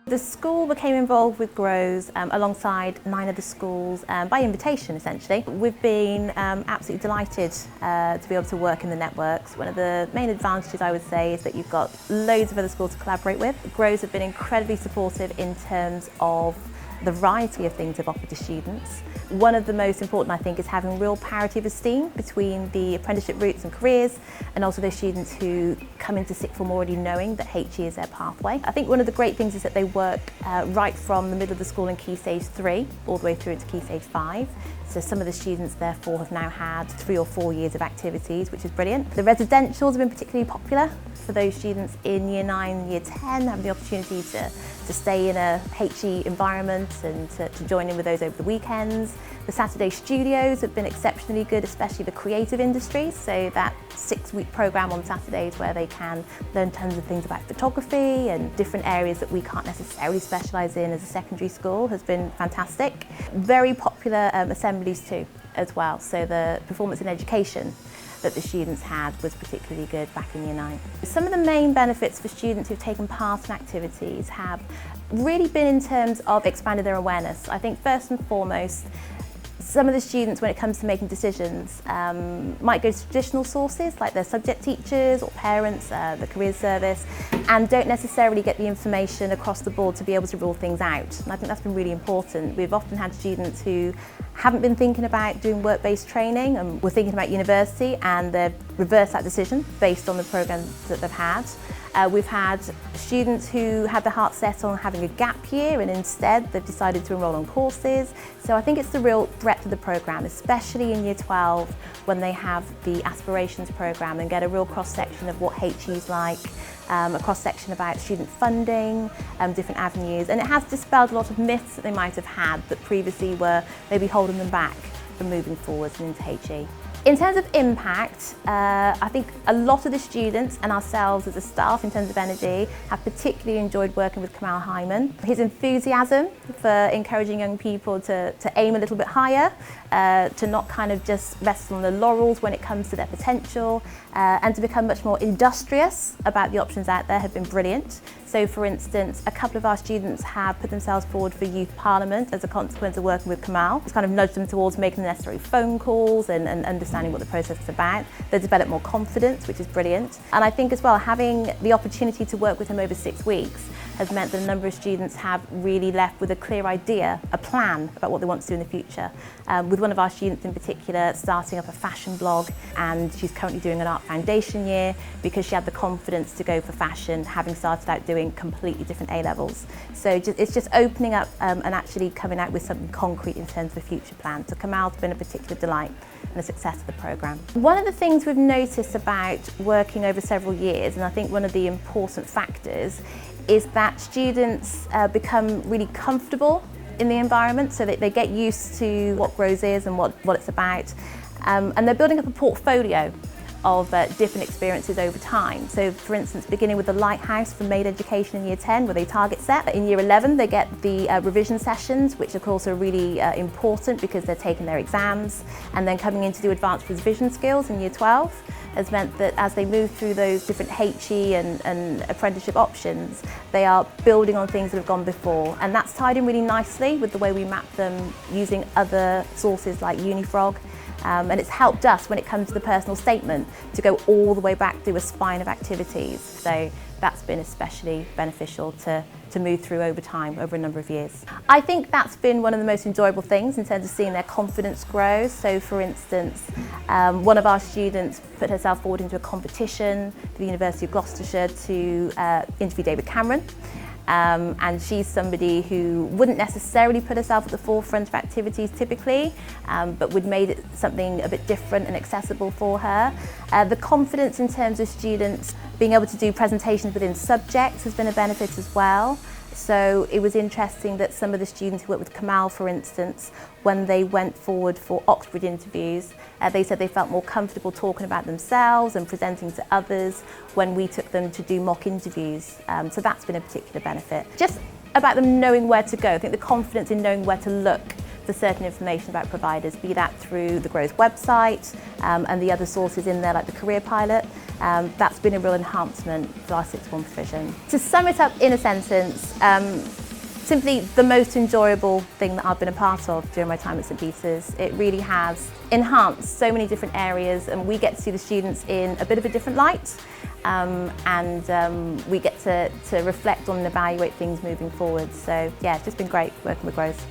The school became involved with GROWS alongside 9 other schools by invitation essentially. We've been absolutely delighted to be able to work in the networks. One of the main advantages I would say is that you've got loads of other schools to collaborate with. GROWS have been incredibly supportive in terms of the variety of things they've offered to students. One of the most important, I think, is having real parity of esteem between the apprenticeship routes and careers, and also those students who come into sixth form already knowing that HE is their pathway. I think one of the great things is that they work right from the middle of the school in Key Stage 3 all the way through into Key Stage 5. So some of the students therefore have now had 3 or 4 years of activities, which is brilliant. The residentials have been particularly popular for those students in Year 9 and Year 10, having the opportunity to stay in a HE environment and to join in with those over the weekends. The Saturday studios have been exceptionally good, especially the creative industries. So that 6-week programme on Saturdays where they can learn tons of things about photography and different areas that we can't necessarily specialise in as a secondary school has been fantastic. Very popular assemblies too as well. So the performance in education that the students had was particularly good back in Year 9. Some of the main benefits for students who've taken part in activities have really been in terms of expanding their awareness. I think first and foremost, some of the students, when it comes to making decisions, might go to traditional sources like their subject teachers or parents, the careers service, and don't necessarily get the information across the board to be able to rule things out. And I think that's been really important. We've often had students who haven't been thinking about doing work-based training and were thinking about university, and they've reversed that decision based on the programmes that they've had. We've had students who had their heart set on having a gap year and instead they've decided to enrol on courses. So I think it's the real breadth of the programme, especially in Year 12 when they have the aspirations programme and get a real cross-section of what HE is like, a cross-section about student funding, different avenues. And it has dispelled a lot of myths that they might have had that previously were maybe holding them back from moving forwards and into HE. In terms of impact, I think a lot of the students and ourselves as a staff in terms of energy have particularly enjoyed working with Kamal Hyman. His enthusiasm for encouraging young people to aim a little bit higher, to not kind of just rest on the laurels when it comes to their potential, and to become much more industrious about the options out there have been brilliant. So for instance, a couple of our students have put themselves forward for Youth Parliament as a consequence of working with Kamal. It's kind of nudged them towards making the necessary phone calls and understanding what the process is about. They've developed more confidence, which is brilliant. And I think as well, having the opportunity to work with him over 6 weeks has meant that a number of students have really left with a clear idea, a plan about what they want to do in the future. With one of our students in particular starting up a fashion blog, and she's currently doing an art foundation year because she had the confidence to go for fashion, having started out doing completely different A-levels. So it's just opening up and actually coming out with something concrete in terms of a future plan. So Kamal's been a particular delight and the success of the programme. One of the things we've noticed about working over several years, and I think one of the important factors, is that students become really comfortable in the environment, so that they get used to what GROWS is and what it's about, and they're building up a portfolio of different experiences over time. So for instance, beginning with the Lighthouse for Made Education in Year 10, where they target set. In Year 11, they get the revision sessions, which of course are really important because they're taking their exams, and then coming in to do advanced revision skills in Year 12 has meant that as they move through those different HE and apprenticeship options, they are building on things that have gone before. And that's tied in really nicely with the way we map them using other sources like Unifrog. And it's helped us when it comes to the personal statement to go all the way back through a spine of activities. So that's been especially beneficial to move through over time, over a number of years. I think that's been one of the most enjoyable things in terms of seeing their confidence grow. So for instance, one of our students put herself forward into a competition for the University of Gloucestershire to interview David Cameron. And she's somebody who wouldn't necessarily put herself at the forefront of activities typically, but would made it something a bit different and accessible for her. The confidence in terms of students being able to do presentations within subjects has been a benefit as well. So it was interesting that some of the students who worked with Kamal, for instance, when they went forward for Oxford interviews, they said they felt more comfortable talking about themselves and presenting to others when we took them to do mock interviews. So that's been a particular benefit. Just about them knowing where to go. I think the confidence in knowing where to look for certain information about providers, be that through the GROWS website and the other sources in there like the Career Pilot. That's been a real enhancement for our sixth form provision. To sum it up in a sentence, simply the most enjoyable thing that I've been a part of during my time at St Peter's. It really has enhanced so many different areas, and we get to see the students in a bit of a different light, and we get to reflect on and evaluate things moving forward. So yeah, it's just been great working with Groves.